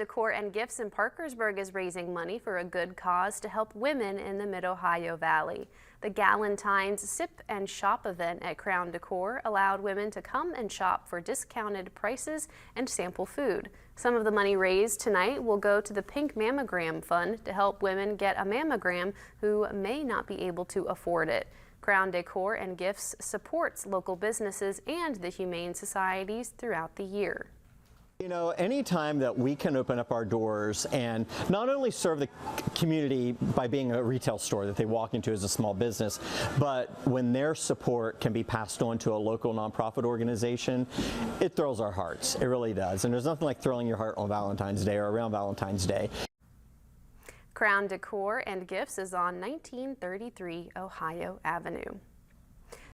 Decor and Gifts in Parkersburg is raising money for a good cause to help women in the Mid-Ohio Valley. The Galentine's Sip and Shop event at Crown Decor allowed women to come and shop for discounted prices and sample food. Some of the money raised tonight will go to the Pink Mammogram Fund to help women get a mammogram who may not be able to afford it. Crown Decor and Gifts supports local businesses and the humane societies throughout the year. You know, anytime that we can open up our doors and not only serve the community by being a retail store that they walk into as a small business, but when their support can be passed on to a local nonprofit organization, it thrills our hearts. It really does. And there's nothing like thrilling your heart on Valentine's Day or around Valentine's Day. Crown Decor and Gifts is on 1933 Ohio Avenue.